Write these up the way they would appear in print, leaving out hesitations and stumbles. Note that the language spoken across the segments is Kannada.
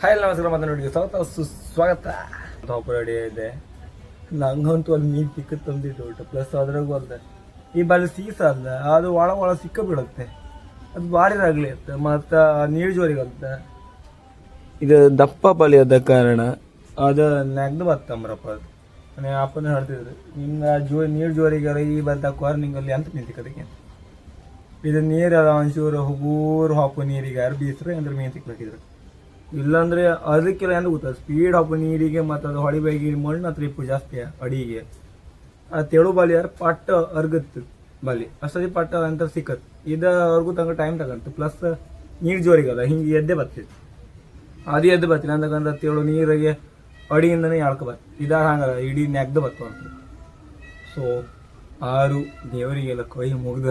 ಹಾಯ್ ನಮಸ್ಕಾರ ಮಾತನಾಡಿ ಸುಸ್ವಾಗತ. ರೆಡಿ ಇದೆ. ನಂಗಂತೂ ಅಲ್ಲಿ ಮೀನು ಸಿಕ್ಕ ತಂದಿಟ್ಟು ಉಂಟು. ಪ್ಲಸ್ ಅದ್ರಾಗೂ ಅಲ್ಲ ಈ ಬಾಲಿ ಸೀಸ ಅಲ್ಲ, ಅದು ಒಳ ಸಿಕ್ಕ ಬಿಡುತ್ತೆ. ಅದು ಭಾರಿ ಆಗಲಿ ಅಂತ ಮತ್ತು ನೀರು ಜೋರಿಗಂತ ಇದು ದಪ್ಪ ಬಲಿ ಆದ ಕಾರಣ ಅದು ನೆಗ್ದು ಬರ್ತಂಬ್ರಪ್ಪ. ಅದು ಮನೆ ಅಪ್ಪನ ಹೇಳ್ತಿದ್ರು, ನಿಮ್ಗೆ ನೀರು ಜೋರಿಗಾರ ಈ ಬಂದ ಕಾರ್ನಿಂಗಲ್ಲಿ ಅಂತ ನಿಂತಿಕ್ಕದಕ್ಕೆ ಇದು ನೀರು ಒಂಚೂರು ಹುಗೂರು ಹಾಕು ನೀರಿಗೆ ಯಾರು ಬೀಸ್ರೆ ಅಂದ್ರೆ ಮೀನು ಸಿಕ್ಬೇಕಿದ್ರು. ಇಲ್ಲಾಂದ್ರೆ ಅದಕ್ಕೆಲ್ಲ ಏನು ಗೊತ್ತಾ, ಸ್ಪೀಡ್ ಹಾಕು ನೀರಿಗೆ ಮತ್ತು ಅದು ಹೊಳಿಬೇಗಿ ಮಣ್ಣು ಹತ್ರ ಇಪ್ಪು ಜಾಸ್ತಿ ಅಡಿಗೆ ಆ ತೆಳು ಬಾಲಿ ಯಾರು ಪಟ್ಟ ಅರ್ಗತ್ತು ಬಾಲಿ ಅಷ್ಟೇ ಪಟ್ಟ ಅಂತ ಸಿಕ್ಕತ್ತು. ಇದು ಅವ್ರಿಗೂ ತಂಗ ಟೈಮ್ ತಗಂತು. ಪ್ಲಸ್ ನೀರು ಜೋರಿಗಲ್ಲ ಹಿಂಗೆ ಎದ್ದೆ ಬರ್ತಿತ್ತು. ಅದು ಎದ್ದು ಬರ್ತೀನಿ ಅಂತಕ್ಕಂಥ ತೆಳು ನೀರಿಗೆ ಅಡಿಯಿಂದನೇ ಎಳ್ಕೊ ಬರ್ತೀವಿ. ಇದಾರ ಹಂಗಲ್ಲ, ಇಡೀ ನೆಗ್ದು ಬರ್ತಾವ ಅಂತ. ಸೊ ಆರು ದೇವರಿಗೆಲ್ಲ ಕೈ ಮುಗ್ದ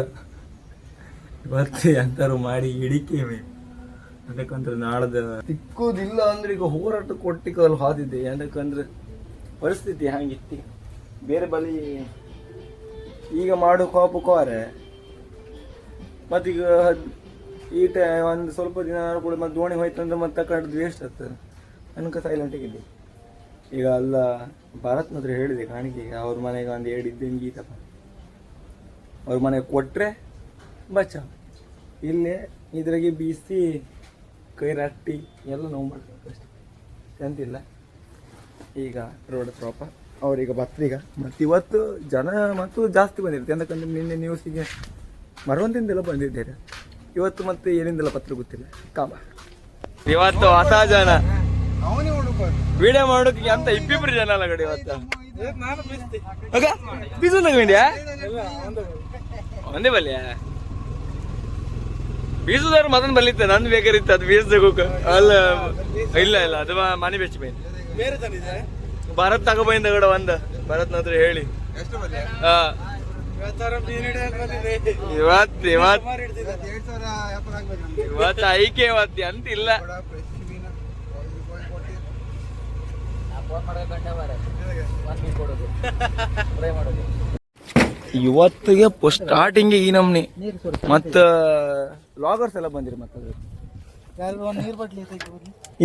ಇವತ್ತು ಎಂತಾರು ಮಾಡಿ ಹಿಡಿಕೆ ಬೇಕು. ಯಾಕಂದ್ರೆ ನಾಳ್ದು ಸಿಕ್ಕುದಿಲ್ಲ ಅಂದ್ರೆ ಈಗ ಹೋರಾಟ ಕೊಟ್ಟಿಕಲ್ಲಿ ಹಾದಿದ್ದೆ. ಯಾಕಂದ್ರೆ ಪರಿಸ್ಥಿತಿ ಹಂಗಿತ್ತು. ಬೇರೆ ಬಳಿ ಈಗ ಮಾಡೋ ಕಾಪು ಕೋರೆ ಮತ್ತೀಗ ಈ ಒಂದು ಸ್ವಲ್ಪ ದಿನ ಕೂಡ ಮತ್ತೆ ದೋಣಿ ಹೋಯ್ತಂದ್ರೆ ಮತ್ತೆ ಕಡ್ದು ವೇಸ್ಟ್ ಆಗ್ತದೆ ಅನ್ಕ ಸೈಲೆಂಟಾಗಿದ್ದೆ. ಈಗ ಅಲ್ಲ ಭಾರತ್ನ ಹತ್ರ ಹೇಳಿದೆ ಕಾಣಿಕೆಗೆ, ಅವ್ರ ಮನೆಗೆ ಒಂದು ಹೇಳಿದ್ದಂಗೆ ಗೀತಪ್ಪ ಅವ್ರ ಮನೆಗೆ ಕೊಟ್ಟರೆ ಬಚ್ಚ, ಇಲ್ಲೇ ಇದ್ರಾಗೆ ಬೀಸಿ ಕೈ ರಟ್ಟಿ ಎಲ್ಲ ನೋವು ಮಾಡ್ಬೇಕು ಅಷ್ಟೇ ಅಂತಿಲ್ಲ. ಈಗ ರೋಡ್ ಪ್ರಾಪರ್ ಅವ್ರೀಗ ಬತ್ರೀಗ ಮತ್ತು ಇವತ್ತು ಜನ ಮತ್ತು ಜಾಸ್ತಿ ಬಂದಿರುತ್ತೆ. ಯಾಕಂದ್ರೆ ನಿನ್ನೆ ನ್ಯೂಸಿಗೆ ಮರವಂತಿಂದೆಲ್ಲ ಬಂದಿದ್ದಾರೆ. ಇವತ್ತು ಮತ್ತೆ ಏನಿಂದೆಲ್ಲ ಪತ್ರ ಗೊತ್ತಿಲ್ಲ. ಕಾಮ ಇವತ್ತು ಹೊಸ ಜನ ವಿಡಿಯೋ ಮಾಡೋದಕ್ಕೆ ಅಂತ ಇಬ್ಬಿಬ್ರು ಜನ ಅಲ್ಲ ಕಡೆ ಇವತ್ತು ಬೀಸು ತಗೊಂಡ್ಯಾ ಒಂದೇ ಬಲ್ಯ ಬೀಸುದಾರು ಮದನ್ ಬಲ್ಲಿತ್ತೆ. ನಂದು ಬೇಕಾರಿತ್ತು ಅದು ಬೀಸೋಕ ಅಲ್ಲ. ಇಲ್ಲ ಇಲ್ಲ ಅದು ಮನೆ ಬೆಚ್ಚಿ ಬೈನ್ ಭಾರತ್ ತಗೊಬೈಂದ ಕಡೆ ಒಂದು ಭರತ್ನ ಹತ್ರ ಹೇಳಿ ಇವತ್ತು ಐಕೆ ಇವತ್ತು ಅಂತಿಲ್ಲ. ಇವತ್ತಿಗೆ ಸ್ಟಾರ್ಟಿಂಗ್ ಈ ನಮ್ನಿ ಮತ್ತ ಲಾಗರ್ಸ್ ಎಲ್ಲ ಬಂದಿರಿ. ಮತ್ತೆ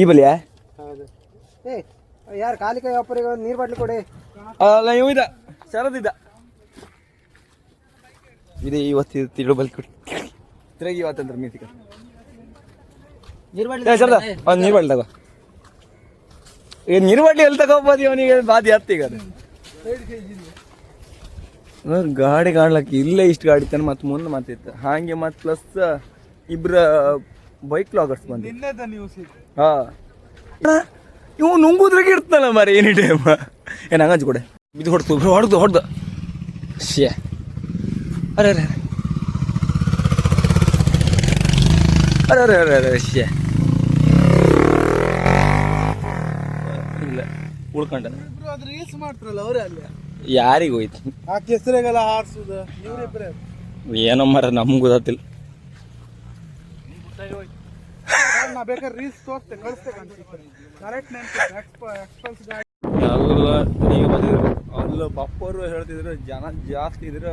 ಈ ಬಲಿಯಾ ಯಾರು ಖಾಲಿ ಕೈ ಒಬ್ಬರಿಗೆ ನೀರ್ ಬಾಟ್ಲಿ ಕೊಡಿ. ಅಲ್ಲ ಇವ ಇದ ಶರದಿದ್ದ ಇದೆ ಇವತ್ತು ತಿಳು ಬಲ್ ಕೊಡಿ ತಿರುಗಿ ಇವತ್ತಂದ್ರೆ ಮೀತಿಕ ಶರದ ಒಂದು ನೀರು ಬಾಟ್ಲಿ ತಗೋ. ಈಗ ನೀರು ಬಾಟ್ಲಿ ಎಲ್ಲಿ ತಗೋಬೋದು ಅವನಿಗೆ ಬಾದಿ ಹತ್ತೀಗ ಅದು ಗಾಡಿ ಕಾಣ್ಲಕ್ಕೆ ಇಲ್ಲೇ ಇಷ್ಟು ಗಾಡಿ ತಾನೆ ಮತ್ತೆ ಮುಂದೆ ಮಾತಿತ್ತು ಹಾಗೆ. ಮತ್ತೆ ಪ್ಲಸ್ ಇಬ್ರ ಬೈಕ್ ಲಾಗರ್ಸ್ ಬಂದು ಹಾ ಇವು ನುಂಗುದ್ರಾಗ ಇರ್ತಲ್ಲ ಮರ ಎನಿ ಟೈಮ್. ಏನು ಹಂಗಂಜು ಕೊಡೆ ಇದು ಹೊಡ್ದು ಶೇ ಅರೆ ಅರೆ ಅರೆ ಅರೆ ಅರೆ ಅರೆ ಶೇ ಇಲ್ಲ ಉಳ್ಕೊಂಡ ಮಾಡ್ತಾರಲ್ಲ ಅವರೇ ಅಲ್ಲಿ ಯಾರಿಗೆ ಹೋಯ್ತು ಆ ಕೆಸರಿಗೆಲ್ಲ ಹಾರಿಸುದು ಏನೋ ಮರ ನಮ್ಗೆ ಗೊತ್ತಿಲ್ಲ. ನಾ ಬೇಕಾದ್ರೆ ರೀಲ್ಸ್ ತೋರಿಸ್ತೆ ಕಳಿಸ್ತೇನೆ ಎಲ್ಲ ಈಗ ಬಂದಿದ್ರು. ಅಲ್ಲ ಪಪ್ಪರು ಹೇಳ್ತಿದ್ರು ಜನ ಜಾಸ್ತಿ ಇದ್ರೆ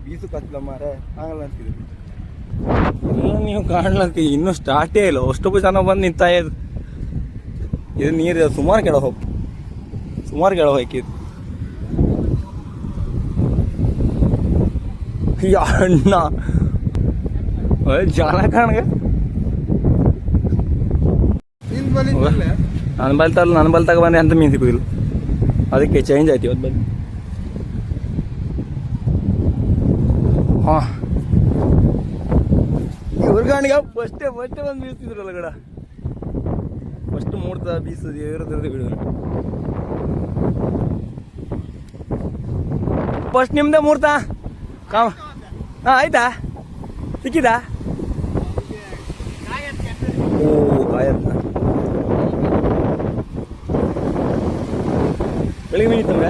ಬೀಸು ಕತ್ಲ ಮಾರ ಆಗಲ್ಲ ಅಂತಿದ್ರು. ನೀವು ಕಾಣ್ಲಕ್ಕೆ ಇನ್ನೂ ಸ್ಟಾರ್ಟೇ ಇಲ್ಲ. ಅಷ್ಟೊಬ್ಬ ಜನ ಬಂದು ನಿಂತ ಇದು ನೀರು ಸುಮಾರು ಕೆಳ ಹೋಯ್ಕಿದ್ದು ಅಣ್ಣ ಜನ ಕಾಣಗ ನನ್ನ ಬಲ್ ತಗ ಬಂದೆ ಅಂತ ಮೀನು ಸಿಗುದಿಲ್ಲ. ಅದಕ್ಕೆ ಚೇಂಜ್ ಆಯ್ತು ಇವತ್ತು ಬಂದು. ಹಾಂ ಇವ್ರಿಗಾಣಿಗೆ ಫಸ್ಟೇ ಬಂದು ಬೀಳ್ತಿದ್ರಲ್ಲ ಗಡ ಫಸ್ಟ್ ಮೂಡ್ತಾ ಬೀಸೋದು ಇರೋದ್ರದ್ದು ಬಿಡು. ಫಸ್ಟ್ ನಿಮ್ದೆ ಮೂರ್ತಾ ಕಾಮ ಹಾಂ ಆಯ್ತಾ ಸಿಕ್ಕಿದಾ? ಓ ಆಯ್ತ ಬೆಳಿಗ್ಗೆ ಮೀನಿತ್ತಂಗ.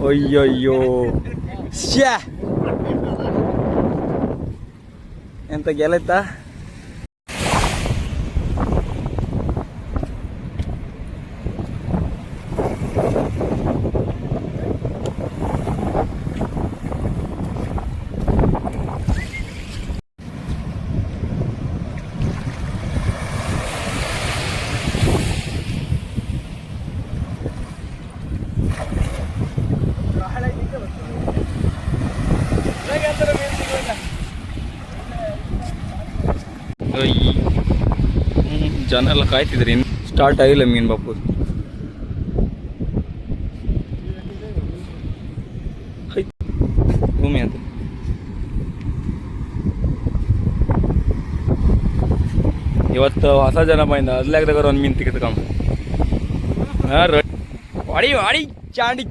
ಅಯ್ಯಯ್ಯೋ ಶ್ಯಾ ಎಂತ ಗೆಲತ್ತಾ. ಈ ಜನ ಎಲ್ಲ ಕಾಯ್ತಿದ್ರಿ ಇನ್ನು ಸ್ಟಾರ್ಟ್ ಆಗಿಲ್ಲ ಮೀನು ಬಾಪು. ಭೂಮಿ ಅಂತ ಇವತ್ತು ಹೊಸ ಜನ ಬಂದ ಅದ್ಲಾಗ್ದಾಗ ಒಂದು ಮೀನು ತಿಕ್ಕತ್ಕಮ್ಮ. ವಾಡಿ ವಾಡಿ ಚಾಂಡಿ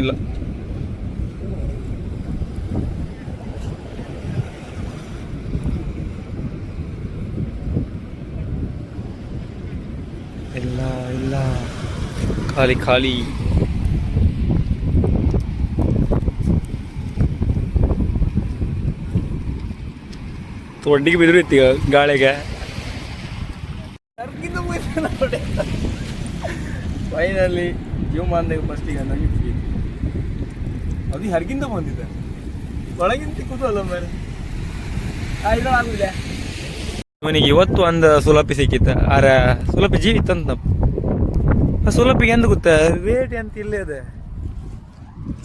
ಇಲ್ಲ ಇಲ್ಲ ಇಲ್ಲ ಖಾಲಿ ಖಾಲಿ. ತೊಡ್ಡಿಗೆ ಬಿದ್ರು ಇತ್ತೀಗ ಗಾಳಿಗೆ. ಫೈನಲಿ ಜೀವಮಾನದಾಗ ಫಸ್ಟಿಗೆ ನನಗೆ ಸಿಕ್ಕಿತ್ತು. ಅದು ಹೊರಗಿಂದ ಬಂದಿದ್ದೆ, ಒಳಗಿಂದ ಕೂತಲ್ಲ ಮೇಲೆ ಇವನಿಗೆ ಇವತ್ತು ಒಂದು ಸುಲಪಿ ಸಿಕ್ಕಿತ್ತ. ಆರ ಸುಲಪಿ ಜೀವಿತ್ತಂತ ಆ ಸುಲಪಿಗೆ ಎಂದ ಗೊತ್ತ ರೇಟ್ ಅಂತ ಇಲ್ಲೇ ಅದ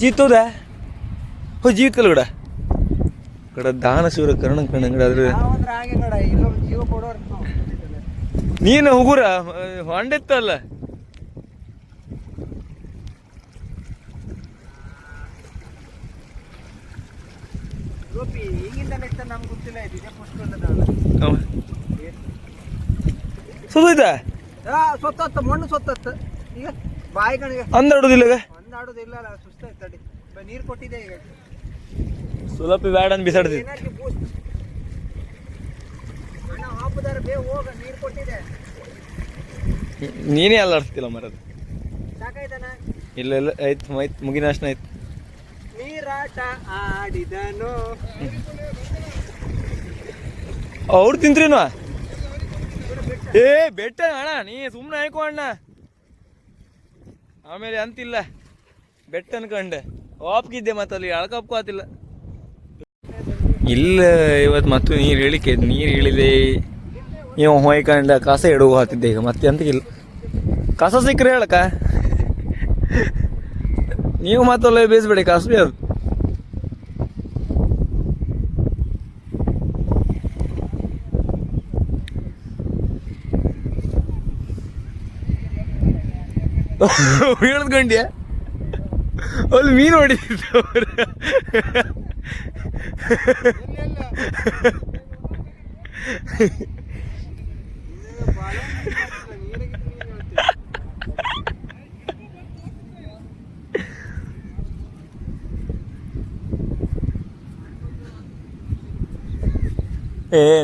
ಜೀತೋದ ಹೋ ಜೀವಿತಲ್ಲ ಗಡ ಗಡ ದಾನ ಶಿವರ ಕರ್ಣ ಕಣ ಗಡ ಅದ್ರ ನೀನು ಹುಗುರ ಹೊಂಡೆತ್ತಲ್ಲ. ಸುತ್ತ ಸೊತ್ತ ಮಣ್ಣು ಸೊತ್ತ ಈಗ ಬಾಯಿ ಕಣಿಗೆ ಅಂದಾಡುದಿಲ್ಲ ಒಂದಾಡೋದಿಲ್ಲ ಸುಸ್ತಾಯ್ತು. ನೀರು ಕೊಟ್ಟಿದೆ ಈಗ ಸುಲಪಿ ಬ್ಯಾಡ ಅಂತ ಬಿಸಾಡ್ತಿದ್ದೆ. ಹಾಪುದಾರ ಬೇ ಹೋಗ ನೀರು ಕೊಟ್ಟಿದೆ. ನೀನೇ ಅಲ್ಲಾಡ್ಸ್ತಿಲ್ಲ ಮರದ. ಸಾಕಾಯ್ತಾನ? ಇಲ್ಲ ಇಲ್ಲ ಆಯ್ತು ಆಯ್ತು ಮುಗಿನ ಅಷ್ಟನ ಆಯ್ತು. ನೀರಾಟ ಆಡಿದನು ಅವ್ರು ತಿಂತ್ರೇನು? ಏ ಬೆಟ್ಟ ಅಣ್ಣ ನೀ ಸುಮ್ಮನೆ ಆಯ್ಕೋ ಅಣ್ಣ. ಆಮೇಲೆ ಅಂತಿಲ್ಲ ಬೆಟ್ಟ ಅನ್ಕಂಡೆ ವಾಪ್ಗಿದ್ದೆ ಮತ್ತೆ ಅಲ್ಲಿ ಅಳ್ಕಪ್ಪು ಆತಿಲ್ಲ. ಇಲ್ಲ ಇವತ್ತು ಮತ್ತು ನೀರು ಇಳಿದೆ ನೀವು ಹೊಯ್ಕಂಡ ಕಸ ಇಡುವ ಹಾತಿದ್ದೆ. ಈಗ ಮತ್ತೆ ಅಂತಿಲ್ಲ ಕಸ ಸಿಕ್ಕರೆ ಹೇಳಕ್ಕ ನೀವು ಮತ್ತಲ್ಲ ಬೇಯಿಸ್ಬೇಡಿ ಕಸಬಿ ಅದು. ಹೇಳ್ಕೊಂಡ್ಯ ಅಲ್ಲಿ ಮೀನು ಹೊಡಿತಿತ್ತು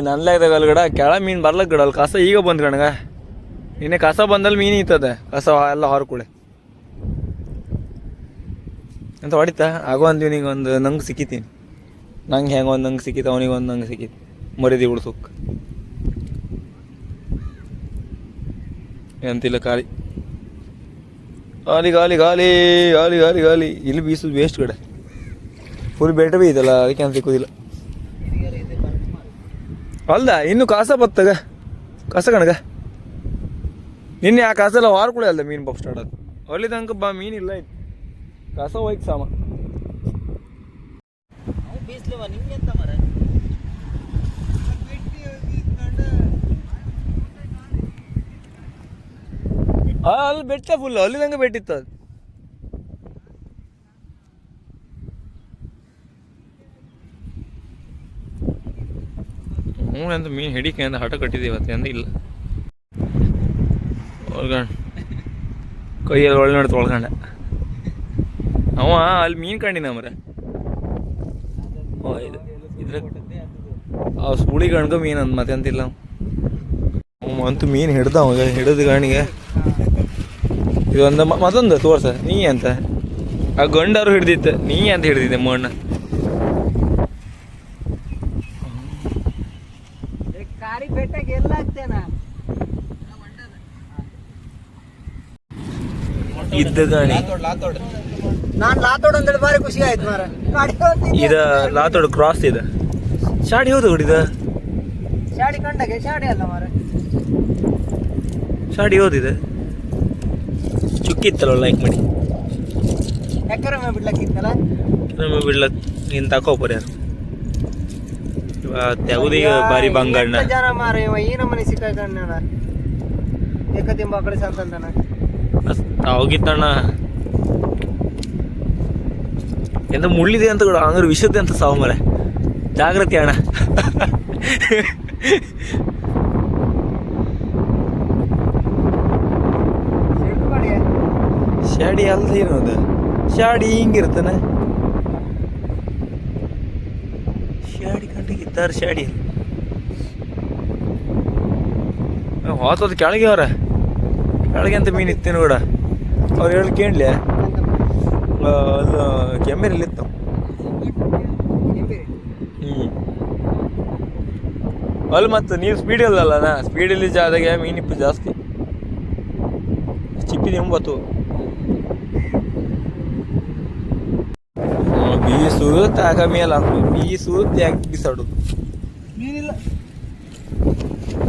ನನ್ಲಾಗ್ದಾಗ ಅಲ್ಲಿ ಗಡ ಕೆಳ ಮೀನು ಬರ್ಲಕ್ ಗಡ ಅಲ್ಲಿ ಕಸ ಈಗ ಬಂದ್ ಕಣಗ. ನಿನ್ನೆ ಕಸ ಬಂದಲ್ಲಿ ಮೀನು ಇರ್ತದೆ ಕಸ ಎಲ್ಲ ಹೊರಕುಳೆ ಅಂತ ಹೊಡಿತಾ ಆಗೋ ಅಂತೀವಿ. ನಿಂಗೆ ಒಂದು ನಂಗೆ ಸಿಕ್ಕಿತೀನಿ ನಂಗೆ ಹೆಂಗೆ ಒಂದು ನಂಗೆ ಸಿಕ್ಕಿತ್ತು ಅವನಿಗೆ ಒಂದು ನಂಗೆ ಸಿಕ್ಕಿತ್ತು ಮರಿದಿ ಉಳ್ಸೋಕ್ ಅಂತಿಲ್ಲ. ಖಾಲಿ ಗಾಲಿ ಗಾಲಿ ಗಾಲಿ ಗಾಲಿ ಗಾಲಿ ಗಾಲಿ. ಇಲ್ಲಿ ಬೀಸೋದು ವೇಸ್ಟ್ ಕಡೆ ಫುಲ್ ಬೆಟ್ಟ ಬೀದಲ್ಲ ಅದಕ್ಕೆ ಅಂತ ಸಿಕ್ಕೋದಿಲ್ಲ. ಅಲ್ದ ಇನ್ನು ಕಸ ಬತ್ತಾಗ ಕಸ ಕಣಗ ನಿನ್ನೆ ಆ ಕಸ ಎಲ್ಲ ವಾರಕುಳೆ ಅಲ್ದ ಮೀನು ಪಾಪ್ ಸ್ಟಾರ್ಟ್ ಆದ ಅಲ್ಲಿ ತನಕ ಬಾ ಮೀನಿಲ್ಲ ಇತ್ತು ಕಸ ಹೋಯ್ತು ಸಾಮ. ಅಲ್ಲಿ ಬೆಟ್ಟ ಫುಲ್ ಅಲ್ಲಿ ತನಕ ಬೆಟ್ಟಿತ್ತು ಅದು. ಹ್ಞೂ ಅಂತ ಮೀನು ಹಿಡಿಕೆ ಅಂತ ಹಠ ಕಟ್ಟಿದೆ ಇವತ್ತು ಅಂತ ಇಲ್ಲ. ಕೈಯಲ್ಲಿ ಒಳ್ಳೆ ನೋಡಿ ತೊಳ್ಕೊಂಡ ಅವ ಅಲ್ಲಿ ಮೀನು ಕಂಡಿನ ಮರ ಇದ್ರ ಅವ್ ಸುಳಿ ಗಣ್ಗ ಮೀನು ಅಂದ್ ಮತ್ತೆ ಅಂತಿಲ್ಲ. ಅಂತೂ ಮೀನು ಹಿಡ್ದ ಅವಾಗ ಹಿಡಿದು ಗಾಣಿಗೆ ಇದೊಂದು ಮತ್ತೊಂದು ತೋರ್ಸ ನೀ ಅಂತ ಆ ಗಂಡರು ಹಿಡ್ದಿತ್ತು ನೀ ಅಂತ ಹಿಡ್ದಿದ್ದೆ ಮಣ್ಣ. ಇದ್ದ ಗಾಣಿ ನಾನು ಲಾತೋಡ್ ಅಂತೇಳಿ ಬಾರಿ ಖುಷಿ ಆಯ್ತು ಮಾರ ಗಾಡಿ ಇದ ಲಾತೋಡ್ ಕ್ರಾಸ್ ಇದೆ ಶಾಡಿ ಹೌದು ಹೊಡಿದ ಶಾಡಿ ಕಂಡಗೆ ಶಾಡಿ ಅಲ್ಲ ಮಾರ ಶಾಡಿ ಓದಿದೆ ಚುಕ್ಕಿತ್ತಲ್ಲ ಲೈಕ್ ಮಾಡಿ ಎಕರೆ ಬಿಡ್ಲಕ್ಕಿತ್ತಲ್ಲ ನಮ್ಮ ಬಿಡ್ಲಕ್ ನೀನು ತಕೋಪರ ಯಾರು ತೆಗುದೀಗ ಬಾರಿ ಬಂಗಣ್ಣ ಜನ ಮಾರ ಇವ ಈ ನಮ್ಮನೆ ಸಿಕ್ಕಾಕಣ್ಣ ಏಕದಿಂಬ ಕಡೆ ಸಂತಂದನ ಹೋಗಿತ್ತಣ್ಣ ಎಂತ ಮುಳ್ಳಿದೆ ಅಂತ ಕೂಡ ಹಂಗಾರೆ ವಿಷದ್ದೆ ಅಂತ ಸಾವು ಮರೆ ಜಾಗ್ರತೆ ಅಣ್ಣ ಶಾಡಿ ಅಲ್ದ ಏನದ ಶಾಡಿ ಹಿಂಗಿರ್ತಾನೆ ಶಾಡಿ ಕಂಡಿಗಿದ್ದಾರೆ ಶಾಡಿ ಹೋತದ ಕೆಳಗೆ ಅವ್ರ ಕೆಳಗೆ ಅಂತ ಮೀನು ಇತ್ತೇನು ಕೂಡ ಅವ್ರು ಹೇಳಿ ಕೇಳಲಿ ಅಲ್ಲ ಕೆಮ್ಮೆರಲ್ಲಿ ಇತ್ತು ಅಲ್ಲಿ ಮತ್ತು ನೀರು ಸ್ಪೀಡಲ್ಲಣ್ಣ ಸ್ಪೀಡಲ್ಲಿ ಜಾದಾಗೆ ಮೀನಿಪ್ಪು ಜಾಸ್ತಿ ಚಿಪ್ಪಿನ ಎಂಬತ್ತು ಬೀಸು ತಾಗ ಮೇಲೆ ಹಾಕೋದು ಬೀಸು ತ್ಯಾಗ ಬಿಸಾಡೋದು ಮೀನಿಲ್ಲ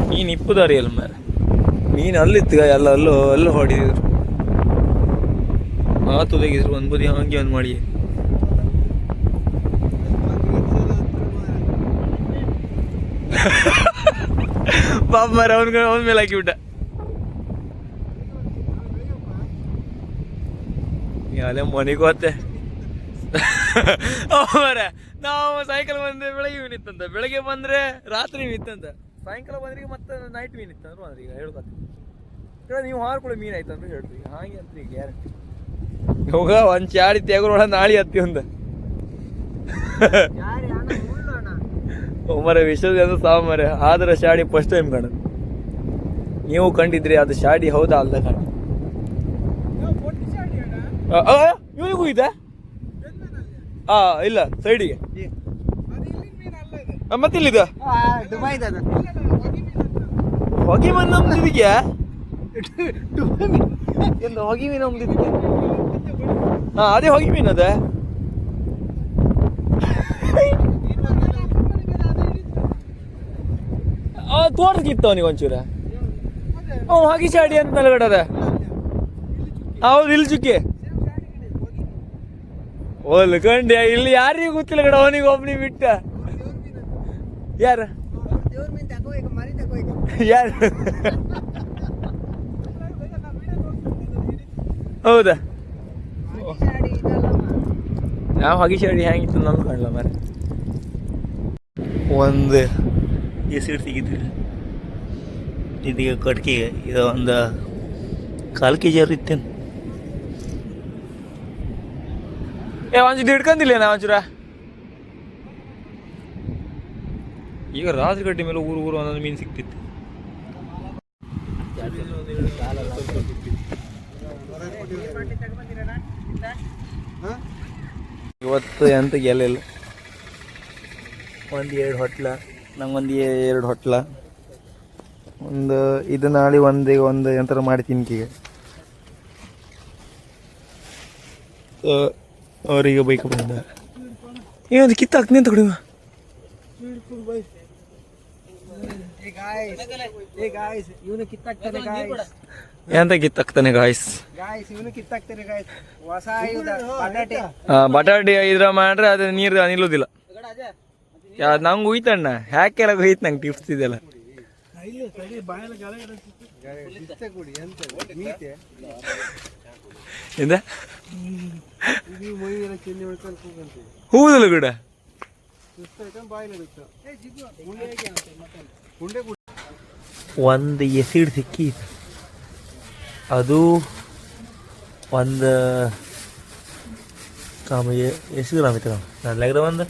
ಮೀನು ಇಪ್ಪುದಾರಿ ಅಲ್ಲ ಮೇಲೆ ಮೀನು ಅಲ್ಲಿತ್ತು ಎಲ್ಲ ಅಲ್ಲೂ ಹೊಡಿದಿದ್ರು ಮಾತು ತೆಗಿದ್ರು ಒಂದು ಬದಿ ಹಂಗೆ ಒಂದು ಮಾಡಿ ಪಾಪ ಮರ ಅವನ ಮೇಲೆ ಹಾಕಿಬಿಟ್ಟ ಅಲ್ಲೇ ಮನೆಗೆ ಹೋತೆ ಮರ ನಾವು ಸಾಯಂಕಾಲ ಬಂದ್ರೆ ಬೆಳಗ್ಗೆ ಮೀನು ಇತ್ತಂತ ಬೆಳಗ್ಗೆ ಬಂದ್ರೆ ರಾತ್ರಿ ಮೀನು ಇತ್ತಂತ ಸಾಯಂಕಾಲ ಬಂದ್ರೆ ಮತ್ತೆ ನೈಟ್ ಮೀನು ಇತ್ತಂದ್ರು ಅಂದ್ರೆ ಈಗ ಹೇಳ್ಕೊತ ನೀವು ಹಾರ್ಕೊಳ್ಳೋ ಮೀನು ಆಯ್ತು ಅಂದ್ರೆ ಹೇಳ್ರಿ ಹಾಗೆ ಅಂತ ಈಗ ಗ್ಯಾರಂಟಿ ಇವಾಗ ಒಂದು ಚಾಡಿ ತೆಗರೋಣ ನಾಳೆ ಹತ್ತಿ ಒಂದ ಮರ ವಿಷಯದ ಸಾವು ಮರ ಆದ್ರೆ ಶಾಡಿ ಫಸ್ಟ್ ಟೈಮ್ ಕಾಣೋದು ನೀವು ಕಂಡಿದ್ರಿ ಅದು ಶಾಡಿ ಹೌದಾ ಅಲ್ದ ಕಾಣ ಇವನಿಗೂ ಇದೆ ಇಲ್ಲ ಸೈಡಿಗೆ ಮತ್ತಿಲ್ಲಿದ ಹೊಗೆ ಮೀನು ನಮ್ದಿದ್ಯಾ ಎಂದು ಹೊಗೆ ಮೀನು ನಮ್ದಿದ್ಯಾ ಅದೇ ಹೊಗೆ ಮೀನು ಅದ ತೋರ್ಸ್ಕಿತ್ತು ಅವನಿಗೆ ಒಂಚೂರ ಹೊಗೆ ಶಾಡಿ ಅಂತ ನಲ್ಗಡದ ಹೌದು ಇಲ್ಲಿ ಚುಕ್ಕಿ ಓಲ್ ಕಂಡ್ಯ ಇಲ್ಲಿ ಯಾರಿಗೂ ಗೊತ್ತಿಲ್ಲ ಕಡ ಅವನಿಗೆ ಒಬ್ಬನಿಗೆ ಬಿಟ್ಟ ಯಾರು ಯಾರು ಹೌದಾ ನಾವು ಹೊಗೆ ಶಾಡಿ ಹೆಂಗಿತ್ತು ನಮ್ಗೆ ಕಾಣಲ್ಲ ಮರ ಒಂದು ಎಸಿಡ್ ಸಿಗಿದ್ವಿ ಇದೀಗ ಕಟ್ಕಿಗೆ ಇದು ಒಂದು 1/4 kg ಇತ್ತೇನು ಒಂಚೂರು ಹಿಡ್ಕೊಂಡಿಲ್ಲ ನಾ ಒಂಚೂರ ಈಗ ರಾತ್ರಿ ಗಡ್ಡೆ ಮೇಲೆ ಊರು ಒಂದೊಂದು ಮೀನು ಸಿಕ್ತಿತ್ತು ಇವತ್ತು ಎಂತ ಗೆಲ್ಲ ಒಂದು 2 ಹೊಟ್ಲ ನಂಗೊಂದು 2 ಹೊಟ್ಲ ಒಂದು ಇದು ನಾಳೆ ಒಂದು ಎಂಥರ ಮಾಡಿ ತಿನ್ಕಿಗೆ ಅವರಿಗೆ ಬೈಕ್ ಬಂದ ಏನದು ಕಿತ್ತಾಕ್ತೀನಿ ಅಂತ ಕೊಡಿ ಎಂತ ಕಿತ್ತಾಕ್ತಾನೆ ಗಾಯ್ಸ್ ಬಟಾಟೆ ಇದ್ರ ಮಾಡ್ರೆ ಅದು ನೀರು ನಿಲ್ಲೋದಿಲ್ಲ ನಂಗೆ ಹೋಯ್ತಣ್ಣ ಹ್ಯಾಕೆಲ್ಲ ಹೋಯ್ತು ನಂಗೆ ಟಿಪ್ಸ್ ಇದೆಲ್ಲ ಎಂದ ಹೂದಲ್ಲ ಕೂಡ ಒಂದು ಎಸಿಡ್ ಸಿಕ್ಕಿ ಅದು ಒಂದು ಎಷ್ಟು ಗ್ರಾಮ್ ಇತ್ತು ನಲ್ಲಾಗ್ರ ಒಂದು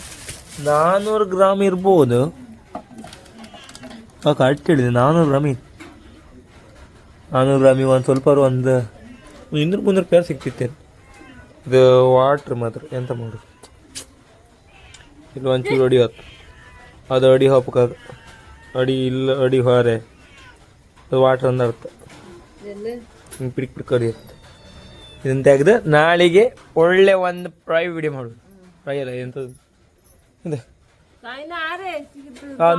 400 ಗ್ರಾಮ್ ಇರ್ಬೋದು ಕರೆಕ್ಟ್ ಹೇಳಿದೆ 400 ಗ್ರಾಮ್ ಇತ್ತು 400 ಗ್ರಾಮಿಗೆ ಒಂದು ಸ್ವಲ್ಪ ಒಂದು 200-300 ರೂಪಾಯಿ ಸಿಕ್ತಿತ್ತೇನೆ ಇದು ವಾಟ್ರ್ ಮಾತ್ರ ಎಂತ ಮಾಡೋದು ಇಲ್ಲಿ ಒಂಚೂರು ಅಡಿ ಹೊತ್ತು ಅದು ಅಡಿ ಹಾಪಕ್ಕಾಗ ಅಡಿ ಇಲ್ಲ ಅಡಿ ಹೊರೆ ಅದು ವಾಟ್ರ್ ಅಂದ ಅರ್ಥ ಹಿಂಗೆ ಪಿಡಿಕ್ ಕಡಿಯುತ್ತೆ ಇದನ್ನು ತೆಗೆದು ನಾಳೆಗೆ ಒಳ್ಳೆ ಒಂದು ಫ್ರೈ ವಿಡಿಯೋ ಮಾಡೋದು. ಫ್ರೈ ಅಲ್ಲ ಎಂಥದ್ದು ಇದು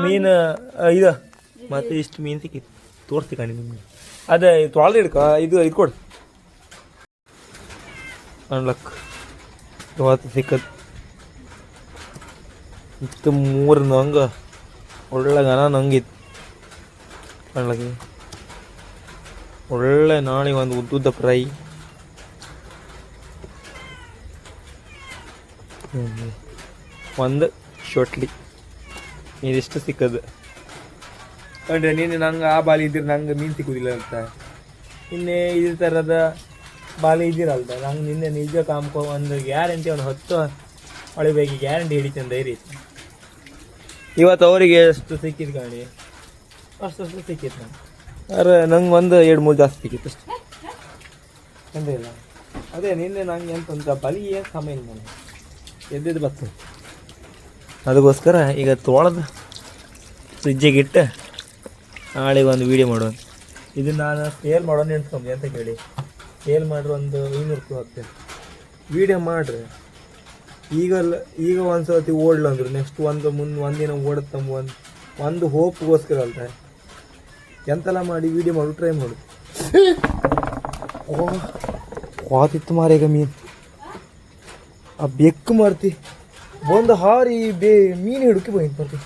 ಮೀನು ಇದು ಮತ್ತು ಇಷ್ಟು ಮೀನು ಸಿಕ್ಕಿತ್ತು ತೋರಿಸ್ತಿ ಕಾಣಿ ನಿಮಗೆ. ಅದೇ ತೊಳೆದು ಹಿಡ್ಕ ಇದು ಕೊಡು ಅನ್ಲಕ್ ಇವತ್ತು ಸಿಕ್ಕದು ಇತ್ತು 3 ನಂಗೆ ಒಳ್ಳೆ ಗನ ನಂಗಿತ್ತು ಕಣ್ಲಕ್ಕೆ ಒಳ್ಳೆ ನಾಳೆ ಒಂದು ಉದ್ದುದ್ದ ಫ್ರೈ ಒಂದು ಶೊಟ್ಲಿ ಇದಿಷ್ಟು ಸಿಕ್ಕದು ಕಂಡ್ರೆ ನೀನು ನಂಗೆ ಆ ಬಾಲಿ ಇದ್ರೆ ನಂಗೆ ಮೀನು ಸಿಕ್ಕುದಿಲ್ಲ ಅಂತ ಇನ್ನೇ ಇದೇ ಥರದ ಬಾಲಿ ಇದ್ದೀರಲ್ದ ನಂಗೆ ನಿನ್ನೆ ನಿಜ ಕಾಮ್ಕೊ ಒಂದು ಗ್ಯಾರಂಟಿ ಒಂದು 10 ಹೊಳಿಬೇಕು ಗ್ಯಾರಂಟಿ ಹಿಡಿತಂದ ಈ ರೀತಿ. ಇವತ್ತು ಅವರಿಗೆ ಎಷ್ಟು ಸಿಕ್ಕಿದ್ದು ಗಾಡಿ ಅಷ್ಟು ಸಿಕ್ಕಿತ್ತು ನಂಗೆ. ಅರೆ ನಂಗೆ ಒಂದು 2-3 ಜಾಸ್ತಿ ಸಿಕ್ಕಿತ್ತು ಅಷ್ಟು ಎಂತ ಇಲ್ಲ. ಅದೇ ನಿನ್ನೆ ನಂಗೆ ಎಂತ ಬಲಿ ಏನು ಸಮಯ ಇಲ್ಲ ನನಗೆ ಎದ್ದಿದ್ದು ಬರ್ತದೆ. ಅದಕ್ಕೋಸ್ಕರ ಈಗ ತೊಳೆದು ಫ್ರಿಜ್ಜಿಗೆ ಇಟ್ಟು ನಾಳೆ ಒಂದು ವೀಡಿಯೋ ಮಾಡೋಣ. ಇದು ನಾನು ಸೇಲ್ ಮಾಡೋಣ ನಿಂತ್ಕೊಂಡೆ ಅಂತ ಕೇಳಿ ಸೇಲ್ ಮಾಡ್ರೆ ಒಂದು 500 ರೂಪಾಯಿ ಹೋಗ್ತೇನೆ. ವೀಡಿಯೋ ಮಾಡ್ರಿ ಈಗ ಒಂದು ಸರ್ತಿ ಓಡ್ಲ ಅಂದರು ನೆಕ್ಸ್ಟ್ ಒಂದಿನ ಓಡುತ್ತೆ ಒಂದು ಹೋಪ್ಗೋಸ್ಕರ ಅಲ್ದ ಎಂತೆಲ್ಲ ಮಾಡಿ ವೀಡಿಯೋ ಮಾಡು ಟ್ರೈ ಮಾಡು. ಕಾತಿತ್ತು ಮಾರೀಗ ಮೀನು ಆ ಬೆಕ್ಕು ಮಾಡ್ತಿ ಒಂದು ಹಾರಿ ಮೀನು ಹಿಡ್ಕಿ ಬಂತು ಮಾಡ್ತಿ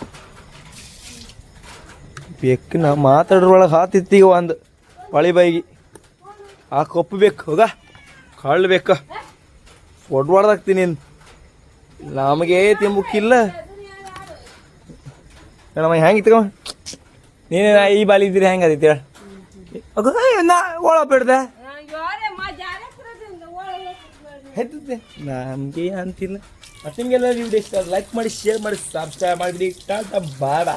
ಬೆಕ್ಕು ನಾ ಮಾತಾಡ್ರೊಳಗೆ ಹಾತಿತ್ತು. ಈಗ ಒಂದು ಹೊಳಿ ಬಾಯಿಗೆ ಆ ಕಪ್ಪು ಬೇಕು ಹೋಗ ಕಳ್ಳು ಬೇಕು ಒಡ್ವಾಡ್ದಾಗ್ತೀನಿ ನಮಗೆ ತಿಂಬಕ್ಕಿಲ್ಲ ನಮ್ಮ ಹೆಂಗೆ ಇತ್ಕ ನೀನು ಈ ಬಾಲಿ ಇದ್ದೀರಿ ಹೆಂಗೆ ಅದೈತಿ ನಾ ಒಳ ಬಿಡ್ದೆ ಹೆತ್ತದೆ ನಮಗೆ ಅಂತಿಲ್ಲ. ನಿಮಗೆಲ್ಲ ವಿಡಿಯೋ ಇಷ್ಟ ಲೈಕ್ ಮಾಡಿ ಶೇರ್ ಮಾಡಿ ಸಬ್ಸ್ಕ್ರೈಬ್ ಮಾಡಿದ್ರಿ ಟಾಟಾ ಬಾಡ.